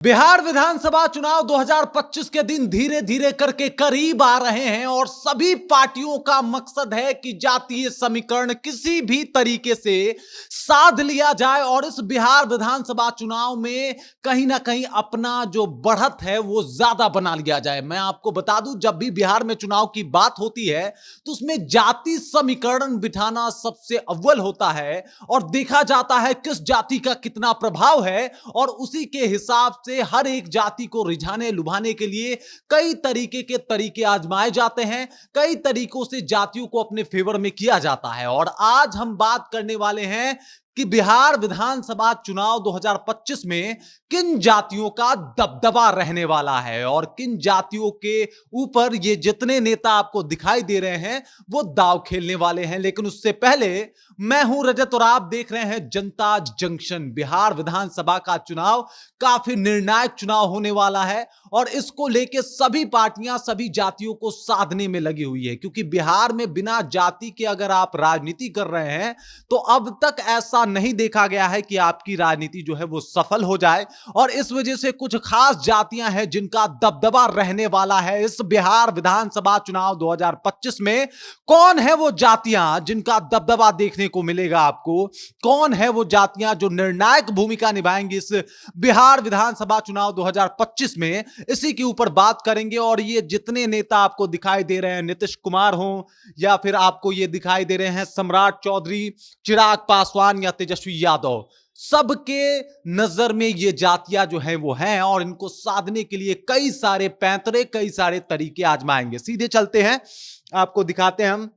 बिहार विधानसभा चुनाव 2025 के दिन धीरे धीरे करके करीब आ रहे हैं और सभी पार्टियों का मकसद है कि जातीय समीकरण किसी भी तरीके से साध लिया जाए और इस बिहार विधानसभा चुनाव में कहीं ना कहीं अपना जो बढ़त है वो ज्यादा बना लिया जाए। मैं आपको बता दूं, जब भी बिहार में चुनाव की बात होती है तो उसमें जाति समीकरण बिठाना सबसे अव्वल होता है और देखा जाता है किस जाति का कितना प्रभाव है और उसी के हिसाब से हर एक जाति को रिझाने लुभाने के लिए कई तरीके के तरीके आजमाए जाते हैं, कई तरीकों से जातियों को अपने फेवर में किया जाता है। और आज हम बात करने वाले हैं कि बिहार विधानसभा चुनाव 2025 में किन जातियों का दबदबा रहने वाला है और किन जातियों के ऊपर ये जितने नेता आपको दिखाई दे रहे हैं वो दांव खेलने वाले हैं। लेकिन उससे पहले मैं हूं रजत और आप देख रहे हैं जनता जंक्शन। बिहार विधानसभा का चुनाव काफी निर्णायक चुनाव होने वाला है और इसको लेके सभी पार्टियां सभी जातियों को साधने में लगी हुई है, क्योंकि बिहार में बिना जाति के अगर आप राजनीति कर रहे हैं तो अब तक ऐसा नहीं देखा गया है कि आपकी राजनीति जो है वो सफल हो जाए। और इस वजह से कुछ खास जातियां हैं जिनका दबदबा रहने वाला है इस बिहार विधानसभा चुनाव 2025 में। कौन है वो जातियां जिनका दबदबा देखने को मिलेगा आपको? कौन है वो जातियां जो निर्णायक भूमिका निभाएंगी इस बिहार विधानसभा चुनाव 2025 में? इसी के ऊपर बात करेंगे। और ये जितने नेता आपको दिखाई दे रहे हैं, नीतीश कुमार हो या फिर आपको ये दिखाई दे रहे हैं सम्राट चौधरी, चिराग पासवान या तेजस्वी यादव, सबके नजर में ये जातियां जो है वो हैं और इनको साधने के लिए कई सारे पैंतरे, कई सारे तरीके आजमाएंगे। सीधे चलते हैं, आपको दिखाते हैं हम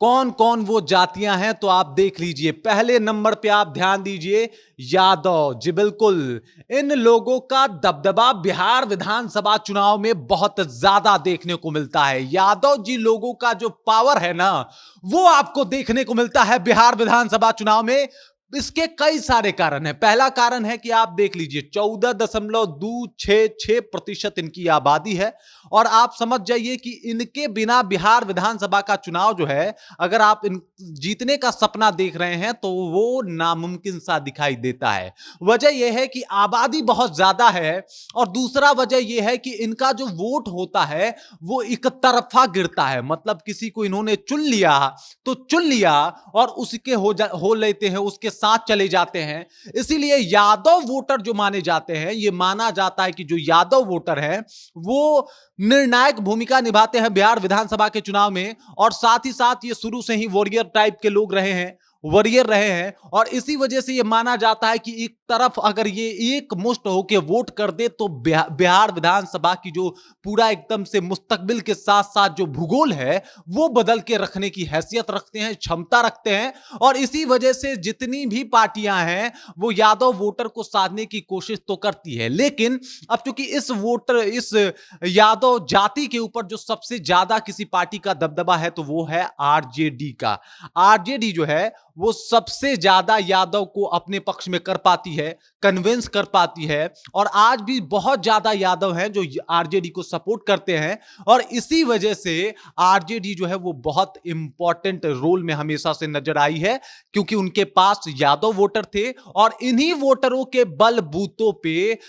कौन कौन वो जातियां हैं। तो आप देख लीजिए, पहले नंबर पे आप ध्यान दीजिए, यादव जी। बिल्कुल, इन लोगों का दबदबा बिहार विधानसभा चुनाव में बहुत ज्यादा देखने को मिलता है। यादव जी लोगों का जो पावर है ना, वो आपको देखने को मिलता है बिहार विधानसभा चुनाव में। इसके कई सारे कारण हैं। पहला कारण है कि आप देख लीजिए 14.266% इनकी आबादी है और आप समझ जाइए कि इनके बिना बिहार विधानसभा का चुनाव जो है, अगर आप इन जीतने का सपना देख रहे हैं तो वो नामुमकिन सा दिखाई देता है। वजह यह है कि आबादी बहुत ज्यादा है और दूसरा वजह यह है कि इनका जो वोट होता है वो एक तरफा गिरता है। मतलब किसी को इन्होंने चुन लिया तो चुन लिया और उसके हो लेते हैं, उसके साथ चले जाते हैं। इसीलिए यादव वोटर जो माने जाते हैं, ये माना जाता है कि जो यादव वोटर हैं वो निर्णायक भूमिका निभाते हैं बिहार विधानसभा के चुनाव में। और साथ ही साथ ये शुरू से ही वॉरियर टाइप के लोग रहे हैं, वॉरियर रहे हैं और इसी वजह से ये माना जाता है कि एक तरफ अगर ये एक मुश्त होकर वोट कर दे तो बिहार विधानसभा की जो पूरा एकदम से मुस्तकबिल के साथ साथ जो भूगोल है वो बदल के रखने की हैसियत रखते हैं, क्षमता रखते हैं। और इसी वजह से जितनी भी पार्टियां हैं वो यादव वोटर को साधने की कोशिश तो करती है। लेकिन अब चूंकि इस यादव जाति के ऊपर जो सबसे ज्यादा किसी पार्टी का दबदबा है तो वो है आरजेडी का। आरजेडी जो है वो सबसे ज्यादा यादव को अपने पक्ष में कर पाती है, कन्विंस कर पाती है। और आज भी बहुत ज्यादा यादव हैं जो आरजेडी को सपोर्ट करते हैं और इसी वजह से आरजेडी जो है वो बहुत इंपॉर्टेंट रोल में हमेशा से नजर आई है, क्योंकि उनके पास यादव वोटर थे और इन्हीं वोटरों के बलबूतों पे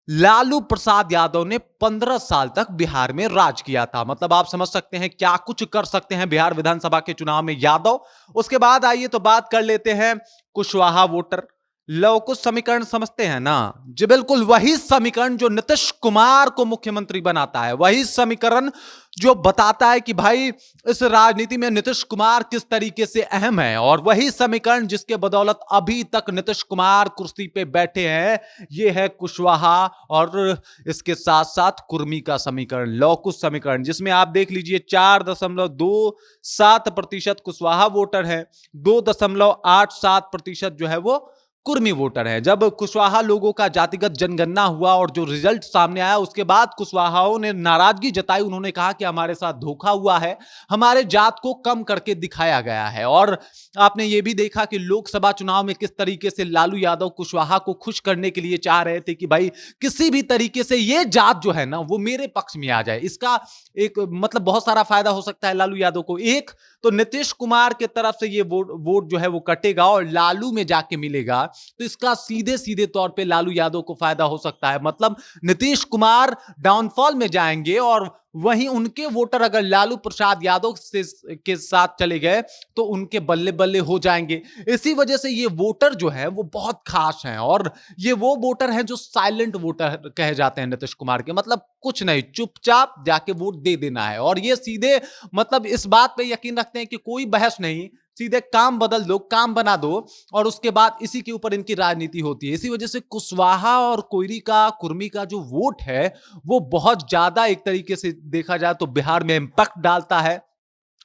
लालू प्रसाद यादव ने 15 साल तक बिहार में राज किया था। मतलब आप समझ सकते हैं क्या कुछ कर सकते हैं बिहार विधानसभा के चुनाव में यादव। उसके बाद आइए तो बात कर लेते हैं कुशवाहा वोटर। लव कुश समीकरण समझते हैं ना जी? बिल्कुल वही समीकरण जो नीतीश कुमार को मुख्यमंत्री बनाता है, वही समीकरण जो बताता है कि भाई इस राजनीति में नीतीश कुमार किस तरीके से अहम है, और वही समीकरण जिसके बदौलत अभी तक नीतीश कुमार कुर्सी पे बैठे हैं, ये है कुशवाहा और इसके साथ साथ कुर्मी का समीकरण, लव कुश समीकरण, जिसमें आप देख लीजिए 4.27% कुशवाहा वोटर है, 2.87% जो है वो कुर्मी वोटर है। जब कुशवाहा लोगों का जातिगत जनगणना हुआ और जो रिजल्ट सामने आया उसके बाद कुशवाहाओं ने नाराजगी जताई। उन्होंने कहा कि हमारे साथ धोखा हुआ है, हमारे जात को कम करके दिखाया गया है। और आपने ये भी देखा कि लोकसभा चुनाव में किस तरीके से लालू यादव कुशवाहा को खुश करने के लिए चाह रहे थे कि भाई किसी भी तरीके से ये जात जो है ना वो मेरे पक्ष में आ जाए। इसका एक मतलब बहुत सारा फायदा हो सकता है लालू यादव को। एक तो नीतीश कुमार के तरफ से ये वोट जो है वो कटेगा और लालू में जाके मिलेगा, तो इसका सीधे सीधे तौर पे लालू यादव को फायदा हो सकता है। मतलब नीतीश कुमार डाउनफॉल में जाएंगे और वहीं उनके वोटर अगर लालू प्रसाद यादव के साथ चले गए तो उनके बल्ले बल्ले हो जाएंगे। इसी वजह से ये वोटर जो है वो बहुत खास हैं और ये वो वोटर हैं जो साइलेंट वोटर कहे जाते हैं नीतीश कुमार के। मतलब कुछ नहीं, चुपचाप जाके वोट दे देना है और ये सीधे मतलब इस बात पे यकीन रखते हैं कि कोई बहस नहीं, सीधे काम बदल दो, काम बना दो और उसके बाद इसी के ऊपर इनकी राजनीति होती है। इसी वजह से कुशवाहा और कोयरी का, कुर्मी का जो वोट है वो बहुत ज्यादा एक तरीके से देखा जाए तो बिहार में इंपैक्ट डालता है,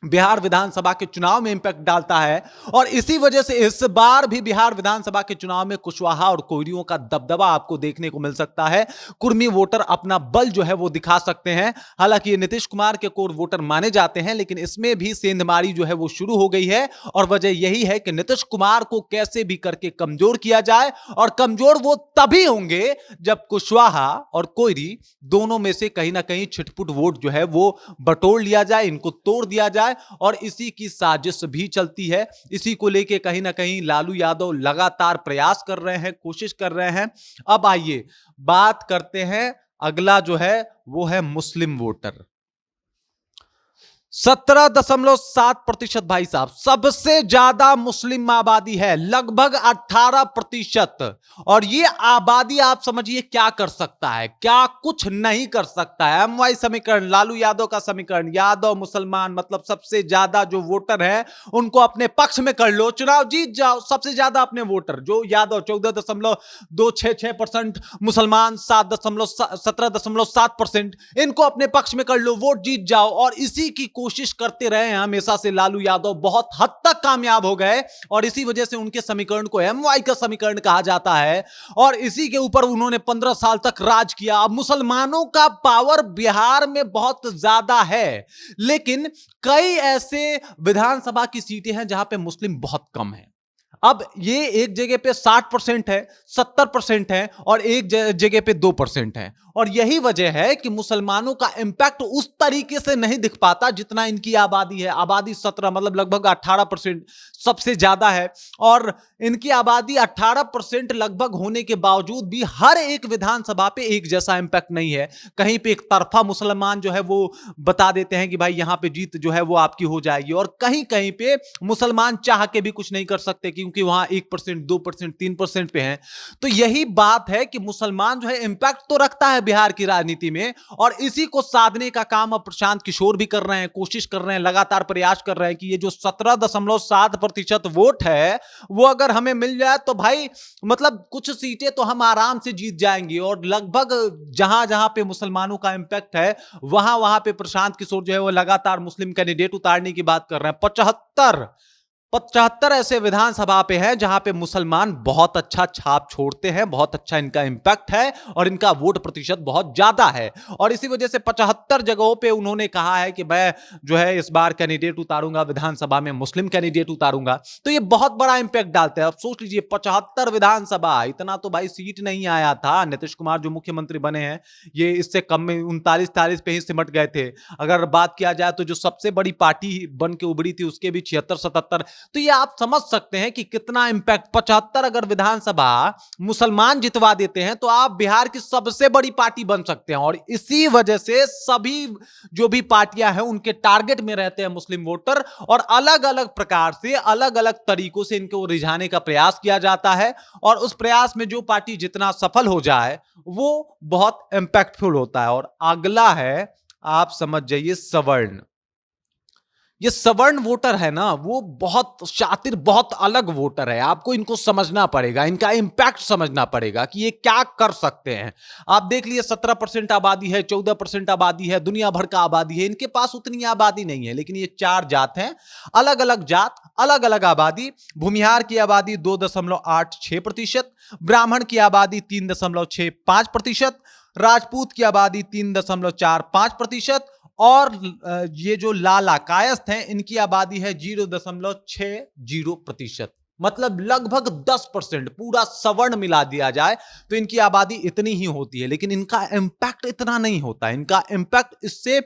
बिहार विधानसभा के चुनाव में इंपैक्ट डालता है। और इसी वजह से इस बार भी बिहार विधानसभा के चुनाव में कुशवाहा और कोयरियों का दबदबा आपको देखने को मिल सकता है। कुर्मी वोटर अपना बल जो है वो दिखा सकते हैं। हालांकि ये नीतीश कुमार के कोर वोटर माने जाते हैं, लेकिन इसमें भी सेंधमारी जो है वो शुरू हो गई है और वजह यही है कि नीतीश कुमार को कैसे भी करके कमजोर किया जाए। और कमजोर वो तभी होंगे जब कुशवाहा और कोयरी दोनों में से कहीं ना कहीं छिटपुट वोट जो है वो बटोर लिया जाए, इनको तोड़ दिया जाए। और इसी की साजिश भी चलती है। इसी को लेके कहीं ना कहीं लालू यादव लगातार प्रयास कर रहे हैं, कोशिश कर रहे हैं। अब आइए बात करते हैं, अगला जो है वो है मुस्लिम वोटर। 17.7% भाई साहब, सबसे ज्यादा मुस्लिम आबादी है, लगभग 18%। और ये आबादी आप समझिए क्या कर सकता है, क्या कुछ नहीं कर सकता है। एमवाई समीकरण, लालू यादव का समीकरण, यादव मुसलमान, मतलब सबसे ज्यादा जो वोटर है उनको अपने पक्ष में कर लो, चुनाव जीत जाओ। सबसे ज्यादा अपने वोटर जो यादव 14.266%, मुसलमान 17.7%, इनको अपने पक्ष में कर लो, वोट जीत जाओ। और इसी की कोशिश करते रहे हैं हमेशा से लालू यादव, बहुत हद तक कामयाब हो गए और इसी वजह से उनके समीकरण को एमवाई का समीकरण कहा जाता है। और इसी के ऊपर उन्होंने 15 साल तक राज किया। अब मुसलमानों का पावर बिहार में बहुत ज्यादा है, लेकिन कई ऐसे विधानसभा की सीटें हैं जहां पे मुस्लिम बहुत कम है। अब ये एक जगह पे 60% है, 70% है और एक जगह पे 2% है। और यही वजह है कि मुसलमानों का इंपैक्ट उस तरीके से नहीं दिख पाता जितना इनकी आबादी है। आबादी 17 मतलब लगभग 18% सबसे ज्यादा है। और इनकी आबादी 18% लगभग होने के बावजूद भी हर एक विधानसभा पे एक जैसा इंपैक्ट नहीं है। कहीं पे एक तरफा मुसलमान जो है वो बता देते हैं कि भाई यहां पे जीत जो है वो आपकी हो जाएगी, और कहीं कहीं पे मुसलमान चाह के भी कुछ नहीं कर सकते क्योंकि वहां 1%, 2%, 3% पे हैं। तो यही बात है कि मुसलमान जो है इंपैक्ट तो रखता है बिहार की राजनीति में, और इसी को साधने का काम अब प्रशांत किशोर भी कर रहे हैं, कोशिश कर रहे हैं, लगातार प्रयास कर रहे हैं कि ये जो 17.7% वोट है वो अगर हमें मिल जाए तो भाई मतलब कुछ सीटें तो हम आराम से जीत जाएंगे। और लगभग जहां जहां पे मुसलमानों का इंपैक्ट है वहां वहां पे प्रशांत किशोर जो है वो लगातार मुस्लिम कैंडिडेट उतारने की बात कर रहे हैं। 75 ऐसे विधानसभा पे हैं जहां पे मुसलमान बहुत अच्छा छाप छोड़ते हैं, बहुत अच्छा इनका इंपैक्ट है और इनका वोट प्रतिशत बहुत ज्यादा है। और इसी वजह से 75 जगहों पे उन्होंने कहा है कि मैं जो है इस बार कैंडिडेट उतारूंगा, विधानसभा में मुस्लिम कैंडिडेट उतारूंगा। तो ये बहुत बड़ा इंपैक्ट डालते हैं। अब सोच लीजिए 75 विधानसभा, इतना तो भाई सीट नहीं आया था। नीतीश कुमार जो मुख्यमंत्री बने हैं ये इससे कम में 39-40 पे ही सिमट गए थे। अगर बात किया जाए तो जो सबसे बड़ी पार्टी बन के उभरी थी उसके भी 76-77। तो ये आप समझ सकते हैं कि कितना इंपैक्ट। 75 अगर विधानसभा मुसलमान जितवा देते हैं तो आप बिहार की सबसे बड़ी पार्टी बन सकते हैं। और इसी वजह से सभी जो भी पार्टियां हैं उनके टारगेट में रहते हैं मुस्लिम वोटर, और अलग अलग प्रकार से अलग अलग तरीकों से इनको रिझाने का प्रयास किया जाता है। और उस प्रयास में जो पार्टी जितना सफल हो जाए वो बहुत इंपैक्टफुल होता है। और अगला है, आप समझ जाइए, सवर्ण। ये सवर्ण वोटर है ना, वो बहुत शातिर, बहुत अलग वोटर है। आपको इनको समझना पड़ेगा, इनका इंपैक्ट समझना पड़ेगा कि ये क्या कर सकते हैं। आप देख लिए 17% आबादी है, 14% आबादी है, दुनिया भर का आबादी है। इनके पास उतनी आबादी नहीं है, लेकिन ये 4 जात हैं, अलग अलग जात, अलग अलग आबादी। भूमिहार की आबादी 2.86%, ब्राह्मण की आबादी 3.65%, राजपूत की आबादी 3.45%, और ये जो लाला कायस्थ हैं इनकी आबादी है 0.60%। मतलब लगभग 10%। पूरा सवर्ण मिला दिया जाए तो इनकी आबादी इतनी ही होती है, लेकिन इनका इंपैक्ट इतना नहीं होता। इनका इंपैक्ट इससे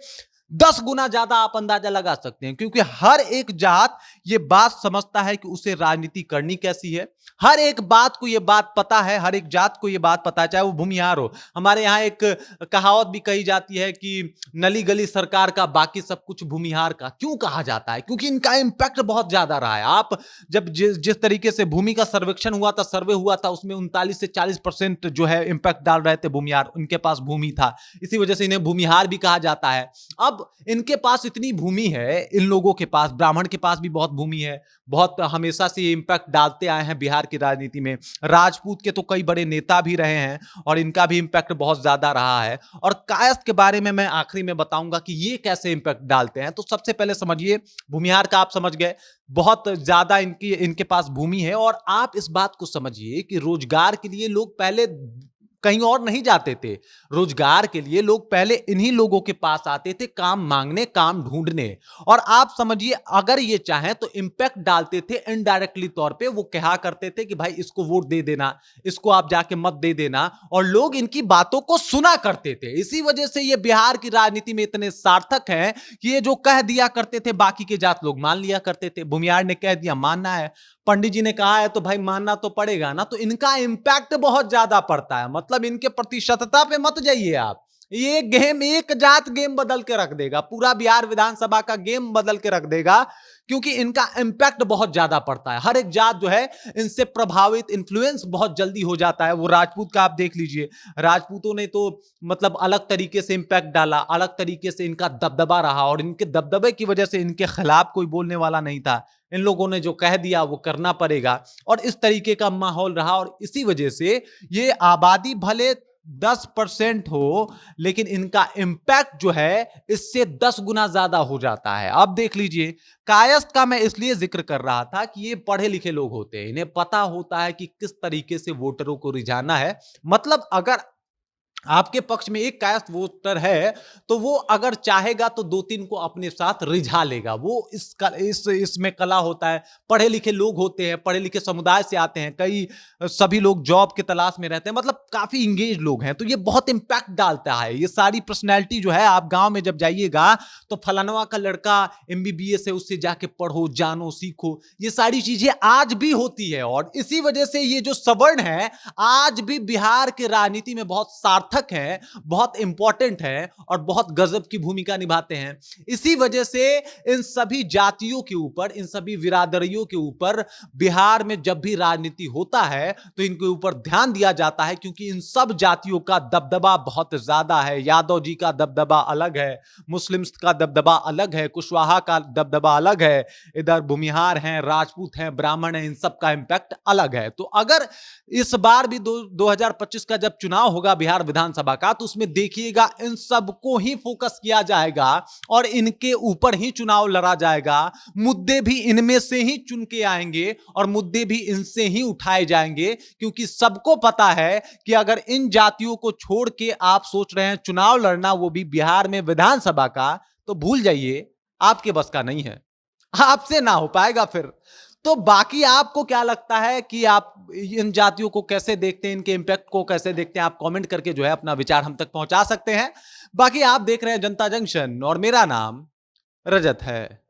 10 गुना ज्यादा आप अंदाजा लगा सकते हैं, क्योंकि हर एक जात ये बात समझता है कि उसे राजनीति करनी कैसी है। हर एक बात को ये बात पता है, हर एक जात को ये बात पता है, चाहे वो भूमिहार हो। हमारे यहाँ एक कहावत भी कही जाती है कि नली गली सरकार का, बाकी सब कुछ भूमिहार का। क्यों कहा जाता है? क्योंकि इनका इंपैक्ट बहुत ज्यादा रहा है। आप जब जिस तरीके से भूमि का सर्वेक्षण हुआ था, सर्वे हुआ था, उसमें 39 से 40% जो है इंपैक्ट डाल रहे थे भूमिहार, उनके पास भूमि था, इसी वजह से इन्हें भूमिहार भी कहा जाता है। अब इनके पास इतनी भूमि है, इन लोगों के पास, ब्राह्मण के पास भी बहुत भूमि है, बहुत हमेशा से इंपैक्ट डालते आए हैं बिहार की राजनीति में। राजपूत के तो कई बड़े नेता भी रहे हैं और इनका भी इंपैक्ट बहुत ज्यादा रहा है। और कायस्थ के बारे में मैं आखिरी में बताऊंगा कि ये कैसे इंपैक्ट डालते हैं। तो सबसे पहले समझिए, भूमिहार का आप समझ गए, बहुत ज्यादा इनके पास भूमि है। और आप इस बात को समझिए कि रोजगार के लिए लोग पहले कहीं और नहीं जाते थे। रोजगार के लिए लोग पहले इन्हीं लोगों के पास आते थे, काम मांगने, काम ढूंढने। और आप समझिए, अगर ये चाहें तो इंपैक्ट डालते थे इनडायरेक्टली तौर पे। वो कहा करते थे कि भाई इसको वोट दे देना, इसको आप जाके मत दे देना, और लोग इनकी बातों को सुना करते थे। इसी वजह से ये बिहार की राजनीति में इतने सार्थक हैं कि ये जो कह दिया करते थे बाकी के जात लोग मान लिया करते थे। भूमिहार ने कह दिया, मानना है, पंडित जी ने कहा है तो भाई मानना तो पड़ेगा ना। तो इनका इंपैक्ट बहुत ज्यादा पड़ता है। मतलब इनके प्रतिशतता पे मत जाइए आप। ये गेम, एक जात गेम बदल के रख देगा, पूरा बिहार विधानसभा का गेम बदल के रख देगा, क्योंकि इनका इंपैक्ट बहुत ज्यादा पड़ता है। हर एक जात जो है इनसे प्रभावित, इन्फ्लुएंस बहुत जल्दी हो जाता है। वो राजपूत का आप देख लीजिए, राजपूतों ने तो मतलब अलग तरीके से इंपैक्ट डाला, अलग तरीके से इनका दबदबा रहा, और इनके दबदबे की वजह से इनके खिलाफ कोई बोलने वाला नहीं था। इन लोगों ने जो कह दिया वो करना पड़ेगा, और इस तरीके का माहौल रहा। और इसी वजह से ये आबादी भले 10% हो, लेकिन इनका इंपैक्ट जो है इससे 10 गुना ज्यादा हो जाता है। अब देख लीजिए, कायस्थ का मैं इसलिए जिक्र कर रहा था कि ये पढ़े लिखे लोग होते हैं, इन्हें पता होता है कि किस तरीके से वोटरों को रिझाना है। मतलब अगर आपके पक्ष में एक कायस्थ वोटर है, तो वो अगर चाहेगा तो 2-3 को अपने साथ रिझा लेगा। वो इसमें कला होता है। पढ़े लिखे लोग होते हैं, पढ़े लिखे समुदाय से आते हैं, कई सभी लोग जॉब के तलाश में रहते हैं, मतलब काफी इंगेज लोग हैं। तो ये बहुत इंपैक्ट डालता है। ये सारी पर्सनैलिटी जो है, आप गांव में जब जाइएगा तो फलानवा का लड़का MBBS है, उससे जाके पढ़ो, जानो, सीखो, ये सारी चीजें आज भी होती है। और इसी वजह से ये जो सवर्ण है आज भी बिहार के राजनीति में बहुत सार्थक है, बहुत इंपॉर्टेंट है, और बहुत गजब की भूमिका निभाते हैं। इसी वजह से इन सभी जातियों के ऊपर, इन सभी बिरादरियों के ऊपर बिहार में जब भी राजनीति होता है तो इनके ऊपर ध्यान दिया जाता है, क्योंकि इन सब जातियों का दबदबा बहुत ज्यादा है। यादव जी का दबदबा अलग है, मुस्लिम्स का दबदबा अलग है, कुशवाहा का दबदबा अलग है, इधर भूमिहार हैं, राजपूत हैं, ब्राह्मण हैं, इन सब का इंपैक्ट अलग है। तो अगर इस बार भी 2025 का जब चुनाव होगा बिहार विधानसभा का, तो उसमें देखिएगा इन सबको ही फोकस किया जाएगा और इनके ऊपर ही चुनाव लड़ा जाएगा। मुद्दे भी इनमें से ही चुन के आएंगे और मुद्दे भी इनसे ही उठाए जाएंगे, क्योंकि सबको पता है कि अगर इन जातियों को छोड़ के आप सोच रहे हैं चुनाव लड़ना, वो भी बिहार में विधानसभा का, तो भूल जाइए, आपके बस का नहीं है, आपसे ना हो पाएगा फिर। तो बाकी आपको क्या लगता है कि आप इन जातियों को कैसे देखते हैं, इनके इंपैक्ट को कैसे देखते हैं? आप कमेंट करके जो है अपना विचार हम तक पहुंचा सकते हैं। बाकी आप देख रहे हैं जनता जंक्शन और मेरा नाम रजत है।